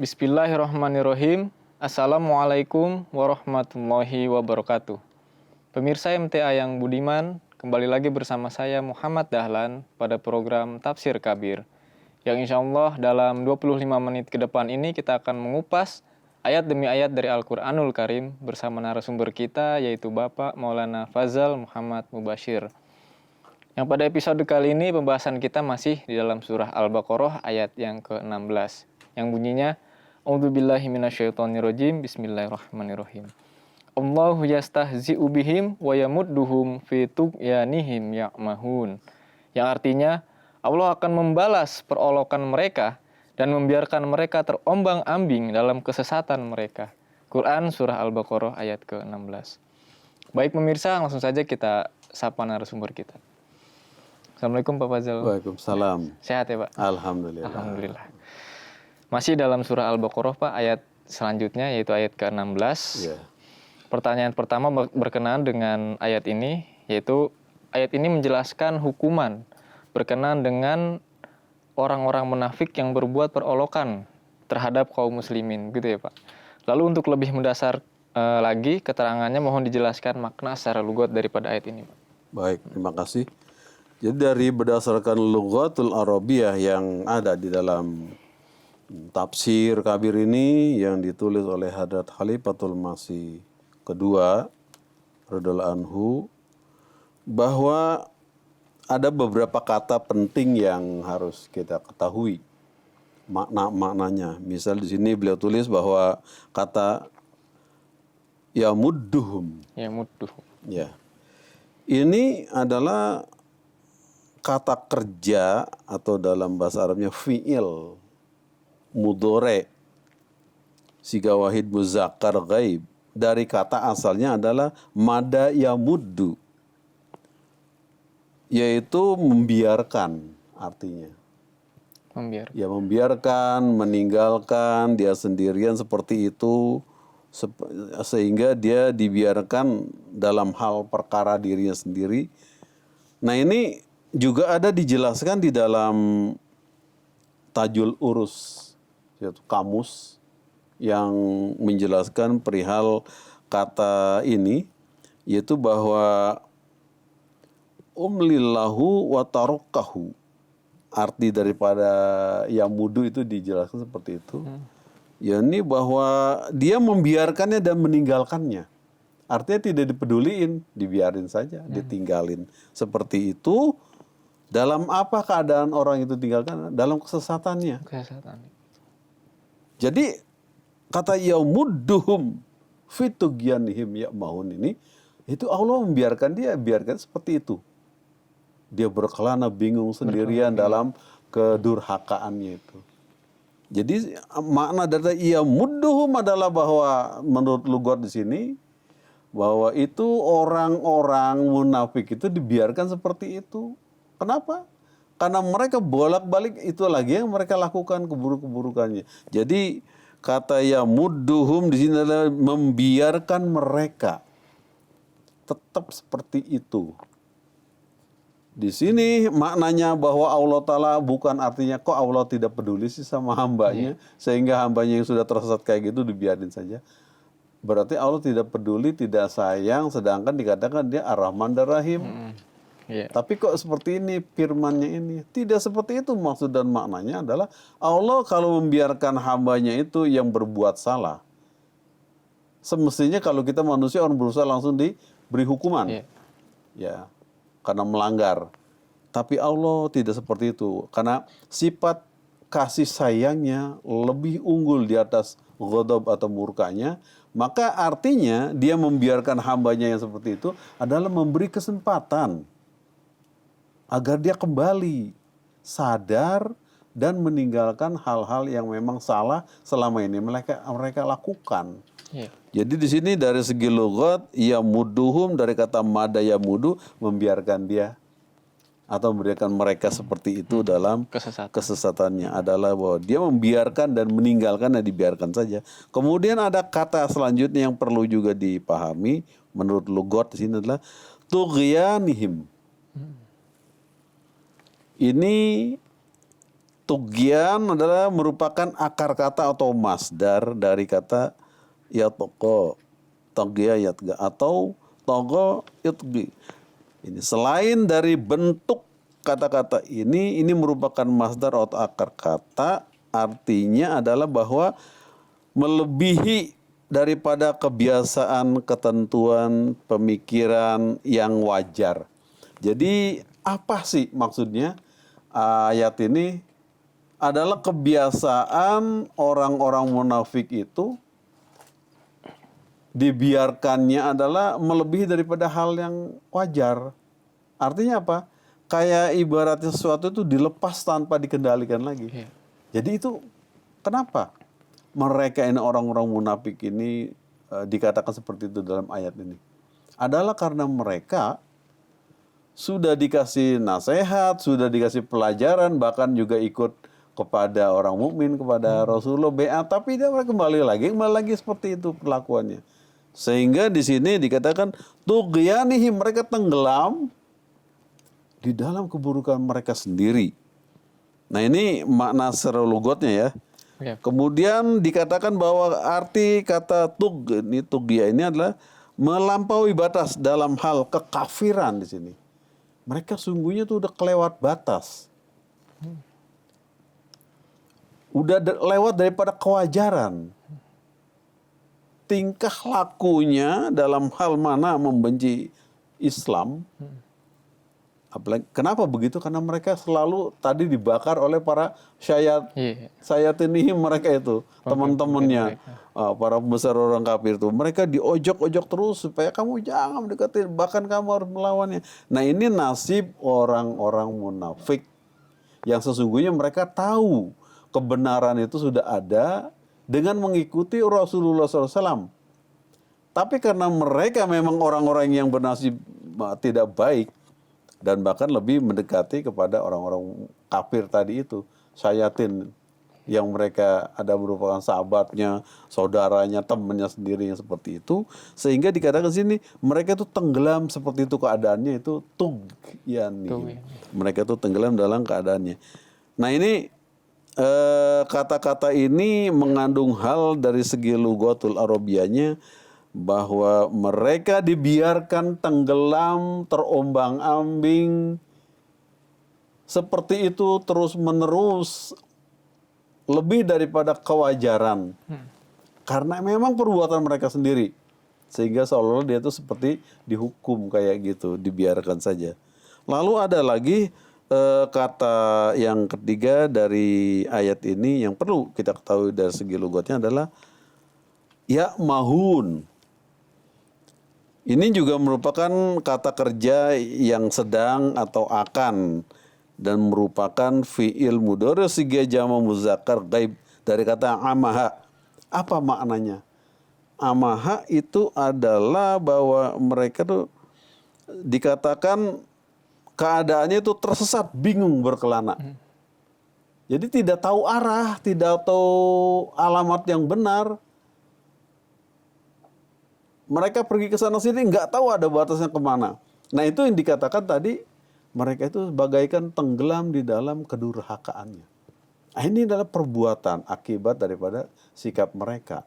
Bismillahirrahmanirrahim. Assalamualaikum warahmatullahi wabarakatuh. Pemirsa MTA yang budiman, kembali lagi bersama saya Muhammad Dahlan pada program Tafsir Kabir. Yang insya Allah dalam 25 menit ke depan ini kita akan mengupas ayat demi ayat dari Al-Quranul Karim bersama narasumber kita yaitu Bapak Maulana Fazal Muhammad Mubashir. Yang pada episode kali ini pembahasan kita masih di dalam surah Al-Baqarah ayat yang ke-16 yang bunyinya A'udzubillahi minasyaitonirrajim. Bismillahirrahmanirrahim. Allahu yastahzi'u bihim wa yamudduhum fi tughyanihim ya'mahun. Yang artinya Allah akan membalas perolokan mereka dan membiarkan mereka terombang-ambing dalam kesesatan mereka. Quran surah Al-Baqarah ayat ke-16. Baik pemirsa, langsung saja kita sapa narasumber kita. Assalamualaikum Pak Fazal. Waalaikumsalam. Sehat ya Pak? Alhamdulillah. Alhamdulillah. Masih dalam surah Al-Baqarah Pak, ayat selanjutnya yaitu ayat ke-16. Pertanyaan pertama berkenaan dengan ayat ini, yaitu ayat ini menjelaskan hukuman berkenaan dengan orang-orang munafik yang berbuat perolokan terhadap kaum muslimin, gitu ya Pak. Lalu untuk lebih mendasar lagi keterangannya mohon dijelaskan makna secara lugat daripada ayat ini Pak. Baik, terima kasih. Jadi dari berdasarkan lughatul Arabiyah yang ada di dalam Tafsir Kabir ini yang ditulis oleh Hadrat Khalifatul Masih kedua radhiyallahu anhu, bahwa ada beberapa kata penting yang harus kita ketahui maknanya. Misal di sini beliau tulis bahwa kata yamudduhum. Yamudduhum. Ya. Ini adalah kata kerja atau dalam bahasa Arabnya fi'il mudhari siga wahid muzakkar ghaib, dari kata asalnya adalah mada yamuddu, yaitu membiarkan artinya. Membiarkan. Ya, membiarkan, meninggalkan dia sendirian seperti itu sehingga dia dibiarkan dalam hal perkara dirinya sendiri. Nah, ini juga ada dijelaskan di dalam Tajul Urus, yaitu kamus yang menjelaskan perihal kata ini, yaitu bahwa umlillahu wa tarakahu, arti daripada yamudu itu dijelaskan seperti itu. Yakni bahwa dia membiarkannya dan meninggalkannya. Artinya tidak dipeduliin, dibiarin saja, ditinggalin. Seperti itu. Dalam apa keadaan orang itu tinggalkan? Dalam kesesatannya. Kesesatan. Jadi kata yaumudduhum fitugyanihim ya'mahun ini, itu Allah membiarkan dia, biarkan seperti itu. Dia berkelana bingung sendirian dalam kedurhakaannya itu. Jadi makna dari yaumudduhum adalah bahwa menurut lughat di sini bahwa itu orang-orang munafik itu dibiarkan seperti itu. Kenapa? Karena mereka bolak-balik itu lagi yang mereka lakukan keburukannya. Jadi kata yamudduhum di sini adalah membiarkan mereka tetap seperti itu. Di sini maknanya bahwa Allah Ta'ala bukan artinya kok Allah tidak peduli sih sama hambanya, sehingga hambanya yang sudah tersesat kayak gitu dibiarin saja. Berarti Allah tidak peduli, tidak sayang, sedangkan dikatakan dia Ar-Rahman dan Rahim. Tapi kok seperti ini firmannya ini? Tidak seperti itu maksud dan maknanya adalah Allah kalau membiarkan hambanya itu yang berbuat salah. Semestinya kalau kita manusia orang berusaha langsung diberi hukuman. Ya, karena melanggar. Tapi Allah tidak seperti itu. Karena sifat kasih sayangnya lebih unggul di atas ghadab atau murkanya. Maka artinya dia membiarkan hambanya yang seperti itu adalah memberi kesempatan agar dia kembali sadar dan meninggalkan hal-hal yang memang salah selama ini mereka lakukan. Jadi di sini dari segi lughat yamudduhum dari kata mada yamudu, membiarkan dia atau memberikan mereka seperti itu dalam kesesatannya adalah bahwa dia membiarkan dan meninggalkan dan dibiarkan saja. Kemudian ada kata selanjutnya yang perlu juga dipahami menurut lughat di sini adalah tughyanihim. Ini Tughyan adalah merupakan akar kata atau masdar dari kata yatqa, tagya yatga atau togo yutgi. Ini selain dari bentuk kata-kata ini merupakan masdar atau akar kata, artinya adalah bahwa melebihi daripada kebiasaan, ketentuan, pemikiran yang wajar. Jadi apa sih maksudnya ayat ini? Adalah kebiasaan orang-orang munafik itu dibiarkannya adalah melebihi daripada hal yang wajar. Artinya apa? Kayak ibaratnya sesuatu itu dilepas tanpa dikendalikan lagi. Iya. Jadi itu kenapa mereka ini orang-orang munafik ini dikatakan seperti itu dalam ayat ini? Adalah karena mereka sudah dikasih nasihat, sudah dikasih pelajaran, bahkan juga ikut kepada orang mukmin, kepada Rasulullah baiat, tapi dia kembali lagi seperti itu perlakuannya. Sehingga di sini dikatakan tughyanihim, mereka tenggelam di dalam keburukan mereka sendiri. Nah, ini makna secara lugotnya ya. Iya. Kemudian dikatakan bahwa arti kata tughya ini adalah melampaui batas dalam hal kekafiran di sini. Mereka sungguhnya tuh udah kelewat batas. Udah lewat daripada kewajaran. Tingkah lakunya dalam hal mana membenci Islam. Apalagi, kenapa begitu? Karena mereka selalu tadi dibakar oleh para syayatinihim mereka itu, teman-temannya, para besar orang kafir itu. Mereka diojok-ojok terus supaya kamu jangan mendekati, bahkan kamu harus melawannya. Nah, ini nasib orang-orang munafik yang sesungguhnya mereka tahu kebenaran itu sudah ada dengan mengikuti Rasulullah SAW. Tapi karena mereka memang orang-orang yang bernasib tidak baik, dan bahkan lebih mendekati kepada orang-orang kafir tadi itu, syayatin yang mereka ada merupakan sahabatnya, saudaranya, temannya sendiri yang seperti itu, sehingga dikatakan sini mereka itu tenggelam seperti itu keadaannya, itu tughyanihim. Mereka itu tenggelam dalam keadaannya. Nah, ini kata-kata ini mengandung hal dari segi lugatul arabiyahnya, bahwa mereka dibiarkan tenggelam, terombang-ambing seperti itu terus-menerus, lebih daripada kewajaran. Karena memang perbuatan mereka sendiri, sehingga seolah-olah dia itu seperti dihukum kayak gitu, dibiarkan saja. Lalu ada lagi kata yang ketiga dari ayat ini yang perlu kita ketahui dari segi logatnya adalah ya'mahun. Ini juga merupakan kata kerja yang sedang atau akan, dan merupakan fi'il mudhari siga jama muzakkar ghaib dari kata amaha. Apa maknanya? Amaha itu adalah bahwa mereka tuh dikatakan keadaannya itu tersesat, bingung, berkelana. Jadi tidak tahu arah, tidak tahu alamat yang benar. Mereka pergi ke sana sini nggak tahu ada batasnya kemana. Nah, itu yang dikatakan tadi, mereka itu bagaikan tenggelam di dalam kedurhakaannya. Nah, ini adalah perbuatan akibat daripada sikap mereka.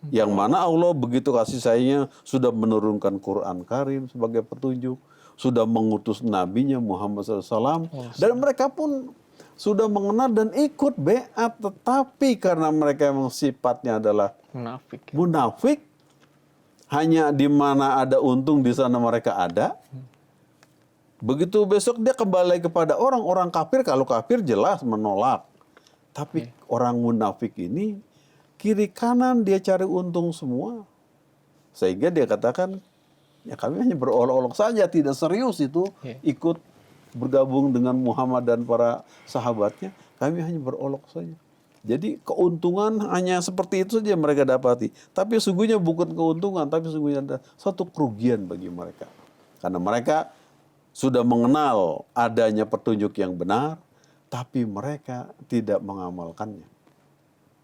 Yang mana Allah begitu kasih sayangnya sudah menurunkan Quran Karim sebagai petunjuk, sudah mengutus nabinya Muhammad SAW, dan mereka pun sudah mengenal dan ikut baiat, tetapi karena mereka memang sifatnya adalah munafik, hanya di mana ada untung di sana mereka ada. Begitu besok dia kembali kepada orang-orang kafir, kalau kafir jelas menolak. Tapi orang munafik ini kiri kanan dia cari untung semua. Sehingga dia katakan, ya kami hanya berolok-olok saja, tidak serius itu ikut bergabung dengan Muhammad dan para sahabatnya. Kami hanya berolok saja. Jadi keuntungan hanya seperti itu saja mereka dapati. Tapi sungguhnya bukan keuntungan, tapi sungguhnya ada satu kerugian bagi mereka. Karena mereka sudah mengenal adanya petunjuk yang benar, tapi mereka tidak mengamalkannya.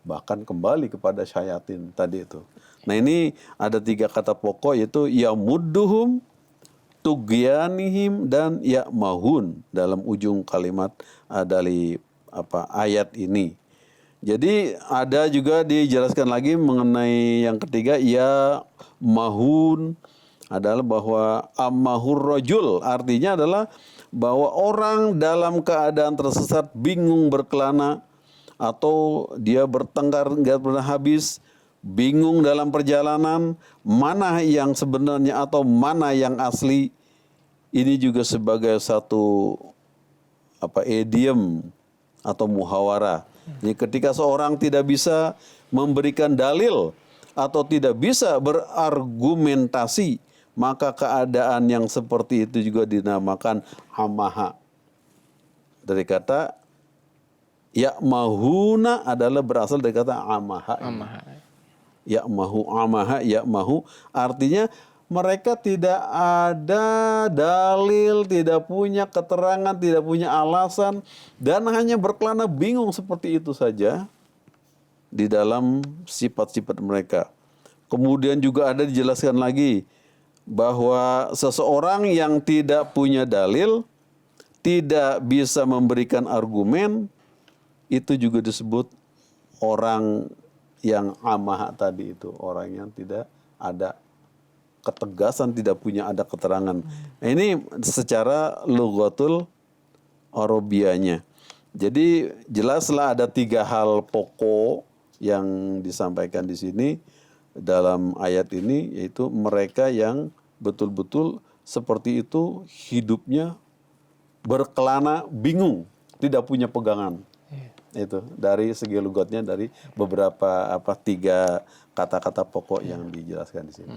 Bahkan kembali kepada syayatin tadi itu. Nah, ini ada 3 kata pokok, yaitu yamudduhum, tughyanihim, dan ya'mahun dalam ujung kalimat dari ayat ini. Jadi ada juga dijelaskan lagi mengenai yang ketiga, ya mahun adalah bahwa amahur rajul, artinya adalah bahwa orang dalam keadaan tersesat, bingung berkelana, atau dia bertengkar nggak pernah habis, bingung dalam perjalanan, mana yang sebenarnya atau mana yang asli. Ini juga sebagai satu idiom atau muhawarah. Jadi ketika seorang tidak bisa memberikan dalil atau tidak bisa berargumentasi, maka keadaan yang seperti itu juga dinamakan amaha. Dari kata ya'mahuna adalah berasal dari kata amaha. Ya'mahu artinya mereka tidak ada dalil, tidak punya keterangan, tidak punya alasan, dan hanya berkelana bingung seperti itu saja di dalam sifat-sifat mereka. Kemudian juga ada dijelaskan lagi bahwa seseorang yang tidak punya dalil, tidak bisa memberikan argumen, itu juga disebut orang yang amah tadi itu, orang yang tidak ada ketegasan, tidak punya ada keterangan. Nah, ini secara lughatul Arabiyanya. Jadi jelaslah ada 3 hal pokok yang disampaikan di sini dalam ayat ini, yaitu mereka yang betul-betul seperti itu hidupnya berkelana, bingung, tidak punya pegangan. Itu dari segi lughatnya, dari beberapa 3 kata-kata pokok yang dijelaskan di sini.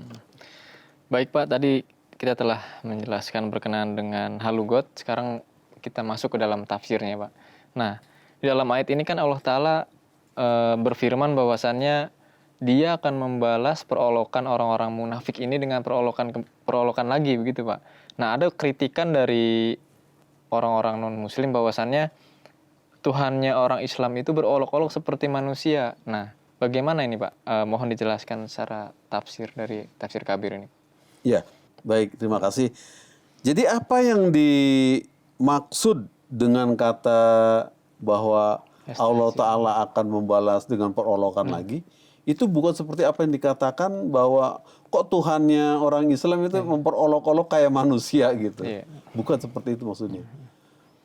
Baik Pak, tadi kita telah menjelaskan berkenaan dengan hal lugot. Sekarang kita masuk ke dalam tafsirnya Pak. Nah, di dalam ayat ini kan Allah Ta'ala berfirman bahwasannya Dia akan membalas perolokan orang-orang munafik ini dengan perolokan lagi, begitu Pak. Nah, ada kritikan dari orang-orang non-muslim bahwasannya Tuhannya orang Islam itu berolok-olok seperti manusia. Nah, bagaimana ini Pak? Mohon dijelaskan secara tafsir dari tafsir Kabir ini. Ya, baik, terima kasih. Jadi apa yang dimaksud dengan kata bahwa Allah Ta'ala akan membalas dengan perolokan lagi, itu bukan seperti apa yang dikatakan bahwa kok Tuhannya orang Islam itu memperolok-olok kayak manusia gitu. Bukan seperti itu maksudnya.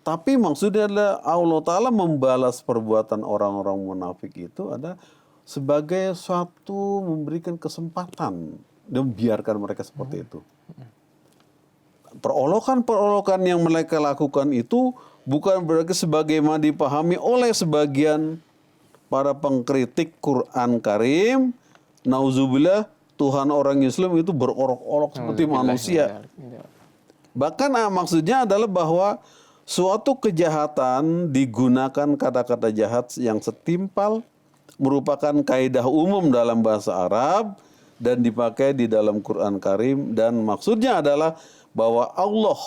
Tapi maksudnya adalah Allah Ta'ala membalas perbuatan orang-orang munafik itu ada sebagai suatu memberikan kesempatan dan biarkan mereka seperti itu. Perolokan-perolokan yang mereka lakukan itu bukan berarti sebagaimana dipahami oleh sebagian para pengkritik Quran Karim. Nauzubillah, Tuhan orang Islam itu berolok-olok seperti manusia. Bahkan maksudnya adalah bahwa suatu kejahatan digunakan kata-kata jahat yang setimpal, merupakan kaidah umum dalam bahasa Arab dan dipakai di dalam Quran Karim, dan maksudnya adalah bahwa Allah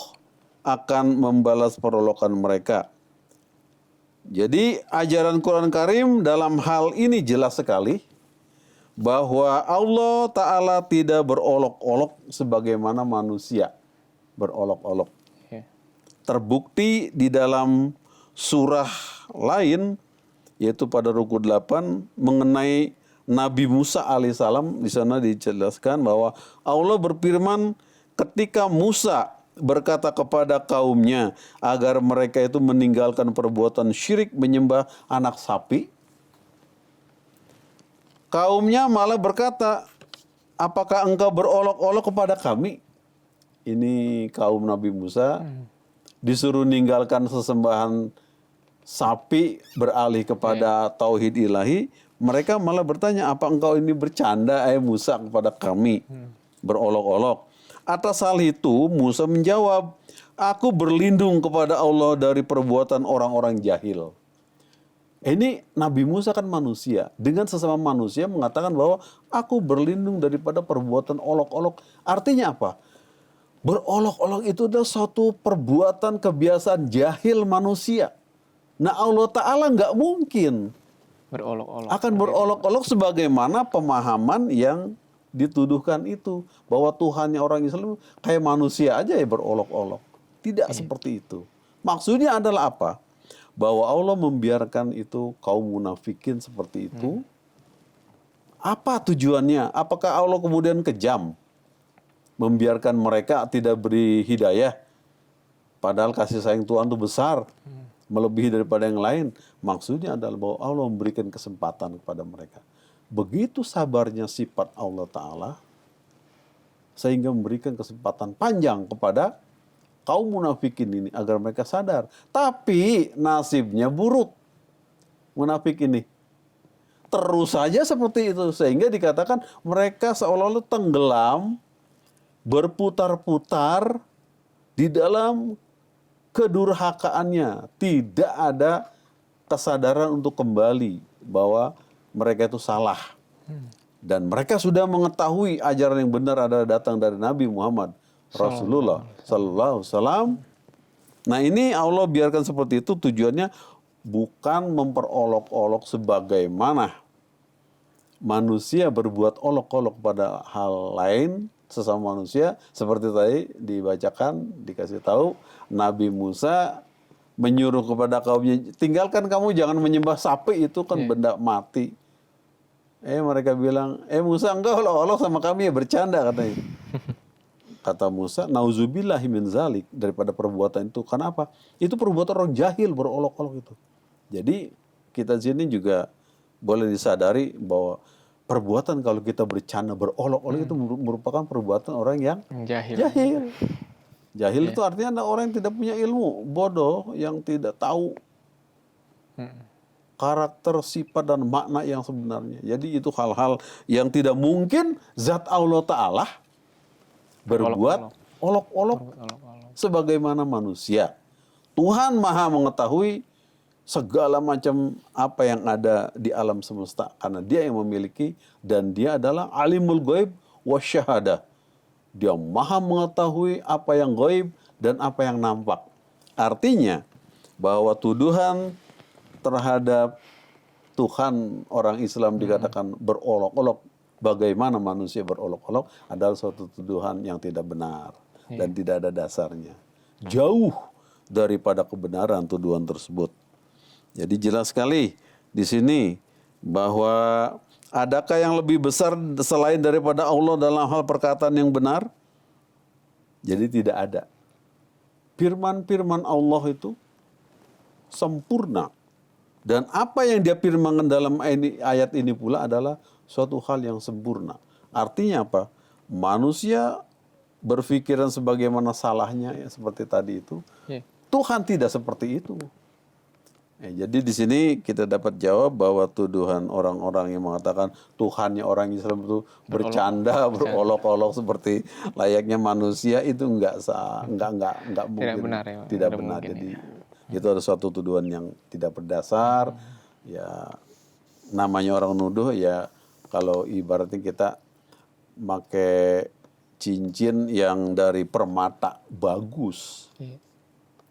akan membalas perolokan mereka. Jadi ajaran Quran Karim dalam hal ini jelas sekali bahwa Allah Ta'ala tidak berolok-olok sebagaimana manusia berolok-olok. Terbukti di dalam surah lain, yaitu pada ruku 8 mengenai Nabi Musa alaihissalam. Di sana dijelaskan bahwa Allah berfirman ketika Musa berkata kepada kaumnya agar mereka itu meninggalkan perbuatan syirik menyembah anak sapi, kaumnya malah berkata, apakah engkau berolok-olok kepada kami? Ini kaum Nabi Musa disuruh ninggalkan sesembahan sapi beralih kepada tauhid ilahi. Mereka malah bertanya, apa engkau ini bercanda Musa kepada kami? Berolok-olok. Atas hal itu Musa menjawab, aku berlindung kepada Allah dari perbuatan orang-orang jahil. Ini Nabi Musa kan manusia. Dengan sesama manusia mengatakan bahwa aku berlindung daripada perbuatan olok-olok. Artinya apa? Berolok-olok itu adalah suatu perbuatan kebiasaan jahil manusia. Nah Allah Ta'ala nggak mungkin akan berolok-olok sebagaimana pemahaman yang dituduhkan itu. Bahwa Tuhannya orang Islam kayak manusia aja ya berolok-olok. Tidak seperti itu. Maksudnya adalah apa? bahwa Allah membiarkan itu kaum munafikin seperti itu. Apa tujuannya? Apakah Allah kemudian kejam membiarkan mereka tidak beri hidayah? Padahal kasih sayang Tuhan itu besar, melebihi daripada yang lain. Maksudnya adalah bahwa Allah memberikan kesempatan kepada mereka. Begitu sabarnya sifat Allah Ta'ala, sehingga memberikan kesempatan panjang kepada kaum munafikin ini agar mereka sadar. Tapi nasibnya buruk munafik ini. Terus saja seperti itu, sehingga dikatakan mereka seolah-olah tenggelam, berputar-putar di dalam kedurhakaannya. Tidak ada kesadaran untuk kembali bahwa mereka itu salah. Dan mereka sudah mengetahui ajaran yang benar adalah datang dari Nabi Muhammad Rasulullah Sallallahu Alaihi Wasallam. Nah ini Allah biarkan seperti itu, tujuannya bukan memperolok-olok sebagaimana manusia berbuat olok-olok pada hal lain sesama manusia. Seperti tadi dibacakan, dikasih tahu Nabi Musa menyuruh kepada kaumnya, tinggalkan kamu, jangan menyembah sapi, itu kan benda mati. Mereka bilang, Musa enggak olok-olok sama kami, ya bercanda katanya. Kata Musa, nauzubillahi min zalik, daripada perbuatan itu. Kenapa? Itu perbuatan orang jahil, berolok-olok itu. Jadi kita sini juga boleh disadari bahwa perbuatan kalau kita bercanda berolok-olok itu merupakan perbuatan orang yang jahil. Jahil itu artinya adalah orang yang tidak punya ilmu, bodoh, yang tidak tahu karakter, sifat, dan makna yang sebenarnya. Jadi itu hal-hal yang tidak mungkin zat Allah Ta'ala berbuat olok-olok sebagaimana manusia. Tuhan Maha mengetahui segala macam apa yang ada di alam semesta, karena Dia yang memiliki, dan Dia adalah alimul ghaib wasyahadah. Dia Maha mengetahui apa yang ghaib dan apa yang nampak. Artinya bahwa tuduhan terhadap Tuhan orang Islam dikatakan berolok-olok, bagaimana manusia berolok-olok, adalah suatu tuduhan yang tidak benar dan tidak ada dasarnya. Jauh daripada kebenaran tuduhan tersebut. Jadi jelas sekali di sini bahwa adakah yang lebih besar selain daripada Allah dalam hal perkataan yang benar? Jadi tidak ada. Firman-firman Allah itu sempurna. Dan apa yang Dia firmankan dalam ayat ini pula adalah suatu hal yang sempurna. Artinya apa? Manusia berpikiran sebagaimana salahnya, ya, seperti tadi itu. Tuhan tidak seperti itu. Jadi di sini kita dapat jawab bahwa tuduhan orang-orang yang mengatakan Tuhannya orang Islam itu bercanda, berolok-olok seperti layaknya manusia, itu enggak mungkin, tidak benar. Jadi itu ada suatu tuduhan yang tidak berdasar. Ya namanya orang nuduh, ya kalau ibaratnya kita pakai cincin yang dari permata bagus,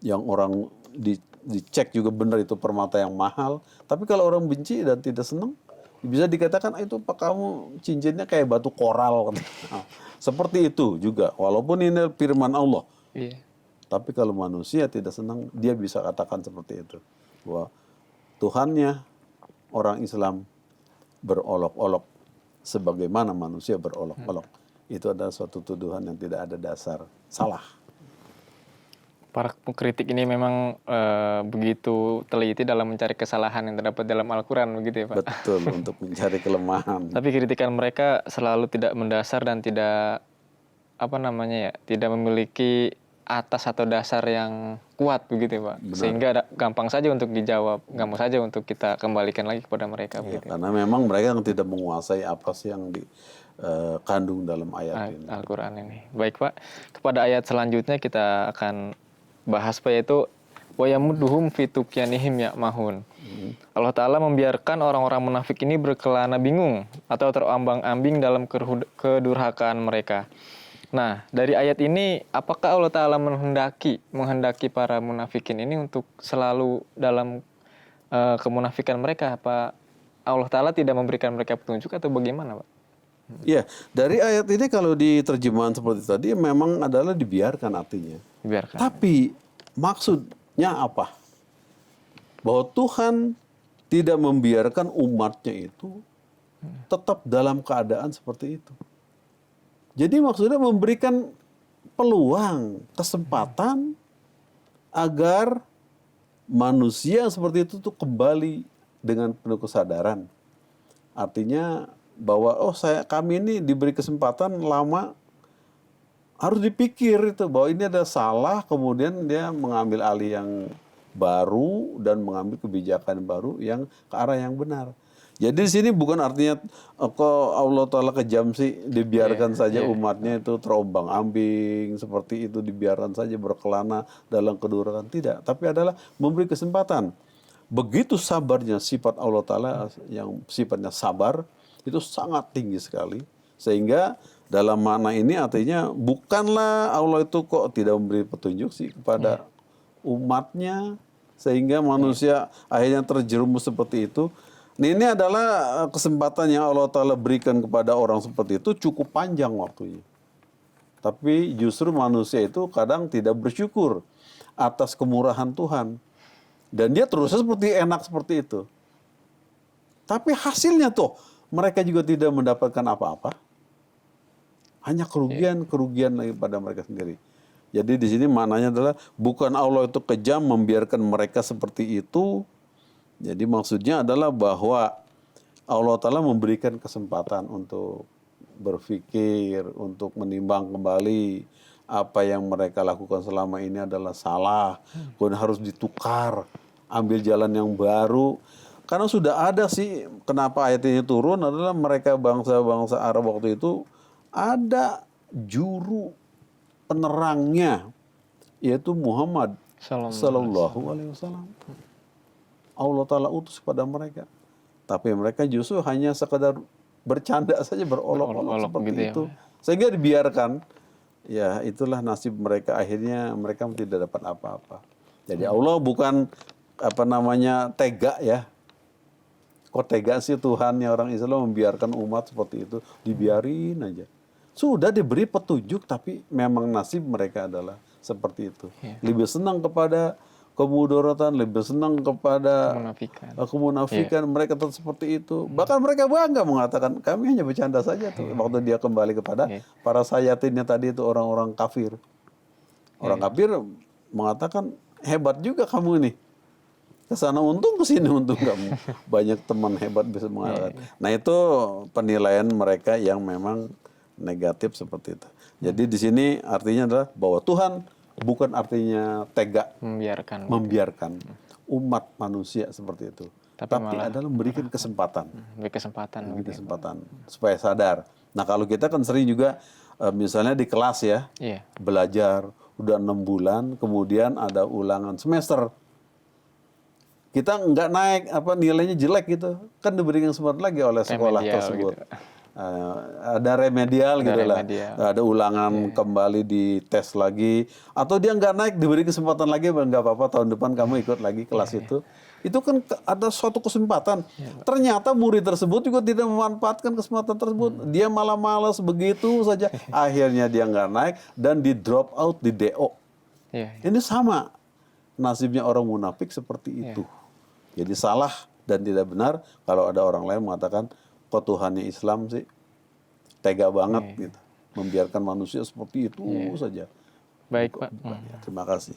yang orang dicek juga benar itu permata yang mahal, tapi kalau orang benci dan tidak senang, bisa dikatakan itu Pak, kamu cincinnya kayak batu koral. Nah, seperti itu juga, walaupun ini firman Allah. Tapi kalau manusia tidak senang, dia bisa katakan seperti itu, bahwa Tuhannya orang Islam berolok-olok sebagaimana manusia berolok-olok. Itu adalah suatu tuduhan yang tidak ada dasar, salah. Para pengkritik ini memang begitu teliti dalam mencari kesalahan yang terdapat dalam Al-Quran, begitu ya Pak? Betul, untuk mencari kelemahan. Tapi kritikan mereka selalu tidak mendasar dan tidak tidak memiliki atas atau dasar yang kuat, begitu ya Pak? Benar. Sehingga gampang saja untuk dijawab, gampang saja untuk kita kembalikan lagi kepada mereka. Ya, karena memang mereka yang tidak menguasai apa sih yang dikandung dalam ayat ini. Al-Quran ini. Baik Pak, kepada ayat selanjutnya kita akan bahas Pak, yaitu wa yamudduhum fi tughyanihim ya'mahun. Allah Ta'ala membiarkan orang-orang munafik ini berkelana bingung atau terombang-ambing dalam kedurhakaan mereka. Nah, dari ayat ini apakah Allah Ta'ala menghendaki para munafikin ini untuk selalu dalam kemunafikan mereka? Apa Allah Ta'ala tidak memberikan mereka petunjuk atau bagaimana Pak? Ya, dari ayat ini kalau di terjemahan seperti tadi memang adalah dibiarkan artinya. Biarkan. Tapi maksudnya apa? bahwa Tuhan tidak membiarkan umatnya itu tetap dalam keadaan seperti itu. Jadi maksudnya memberikan peluang, kesempatan agar manusia seperti itu tuh kembali dengan penuh kesadaran. Artinya bahwa kami ini diberi kesempatan lama, harus dipikir itu bahwa ini ada salah, kemudian dia mengambil alih yang baru dan mengambil kebijakan baru yang ke arah yang benar. Jadi di sini bukan artinya kok Allah Ta'ala kejam sih, dibiarkan saja umatnya itu terombang-ambing seperti itu, dibiarkan saja berkelana dalam kedurhaka. Tidak, tapi adalah memberi kesempatan. Begitu sabarnya sifat Allah Ta'ala yang sifatnya sabar, itu sangat tinggi sekali. Sehingga dalam makna ini artinya bukanlah Allah itu kok tidak memberi petunjuk sih kepada umatnya, sehingga manusia akhirnya terjerumus seperti itu. Nah, ini adalah kesempatan yang Allah Ta'ala berikan kepada orang seperti itu cukup panjang waktunya. Tapi justru manusia itu kadang tidak bersyukur atas kemurahan Tuhan. Dan dia terusnya seperti enak seperti itu. Tapi hasilnya tuh mereka juga tidak mendapatkan apa-apa. Hanya kerugian lagi pada mereka sendiri. Jadi di sini maknanya adalah bukan Allah itu kejam membiarkan mereka seperti itu. Jadi maksudnya adalah bahwa Allah Ta'ala memberikan kesempatan untuk berpikir, untuk menimbang kembali apa yang mereka lakukan selama ini adalah salah. Kemudian harus ditukar, ambil jalan yang baru. Karena sudah ada sih, kenapa ayat ini turun adalah mereka bangsa-bangsa Arab waktu itu ada juru penerangnya, yaitu Muhammad Sallallahu Alaihi Wasallam. Allah Ta'ala utus kepada mereka. Tapi mereka justru hanya sekadar bercanda saja, berolok-olok seperti gitu itu. Sehingga dibiarkan. Ya itulah nasib mereka. Akhirnya mereka tidak dapat apa-apa. Jadi Allah bukan tega ya. Kok tega sih Tuhan ya orang Islam membiarkan umat seperti itu. Dibiarin aja. Sudah diberi petunjuk tapi memang nasib mereka adalah seperti itu. Lebih senang kepada kemudaratan, lebih senang kepada kemunafikan, mereka tetap seperti itu. Bahkan mereka bangga mengatakan kami hanya bercanda saja tuh. Waktu dia kembali kepada para sayatinnya tadi itu orang-orang kafir. Orang kafir mengatakan hebat juga kamu ini. Kesana untung, kesini untung kamu. Banyak teman hebat bisa mengatakan. Nah itu penilaian mereka yang memang negatif seperti itu. Jadi di sini artinya adalah bahwa Tuhan bukan artinya tega membiarkan umat manusia seperti itu, tapi adalah memberikan kesempatan, kesempatan supaya sadar. Nah kalau kita kan sering juga misalnya di kelas ya, belajar udah 6 bulan, kemudian ada ulangan semester, kita nggak naik nilainya jelek gitu, kan diberikan kesempatan lagi oleh sekolah tersebut. Gitu. Ada remedial gitu lah, ada ulangan kembali di tes lagi, atau dia nggak naik diberi kesempatan lagi, nggak apa-apa tahun depan kamu ikut lagi kelas itu kan ada suatu kesempatan. Ternyata murid tersebut juga tidak memanfaatkan kesempatan tersebut, dia malah malas begitu saja, akhirnya dia nggak naik dan di drop out, di DO. Ini sama nasibnya orang munafik seperti itu. Jadi salah dan tidak benar kalau ada orang lain mengatakan kok Tuhannya Islam sih tega banget gitu, membiarkan manusia seperti itu saja. Baik Pak. Terima kasih.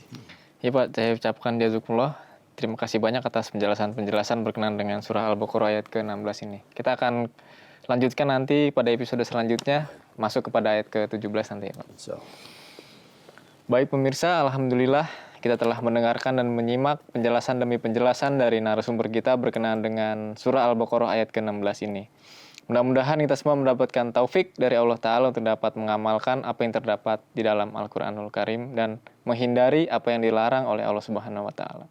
Ya Pak, saya ucapkan jazakumullah. Terima kasih banyak atas penjelasan berkenaan dengan surah Al-Baqarah ayat ke-16 ini. Kita akan lanjutkan nanti pada episode selanjutnya, masuk kepada ayat ke-17 nanti ya Pak. Baik pemirsa, alhamdulillah kita telah mendengarkan dan menyimak penjelasan demi penjelasan dari narasumber kita berkenaan dengan surah Al-Baqarah ayat ke-16 ini. Mudah-mudahan kita semua mendapatkan taufik dari Allah Ta'ala untuk dapat mengamalkan apa yang terdapat di dalam Al-Quranul Karim dan menghindari apa yang dilarang oleh Allah Subhanahu Wa Ta'ala.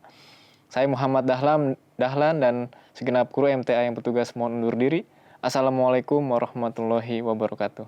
Saya Muhammad Dahlan dan segenap kru MTA yang bertugas mohon undur diri. Assalamualaikum warahmatullahi wabarakatuh.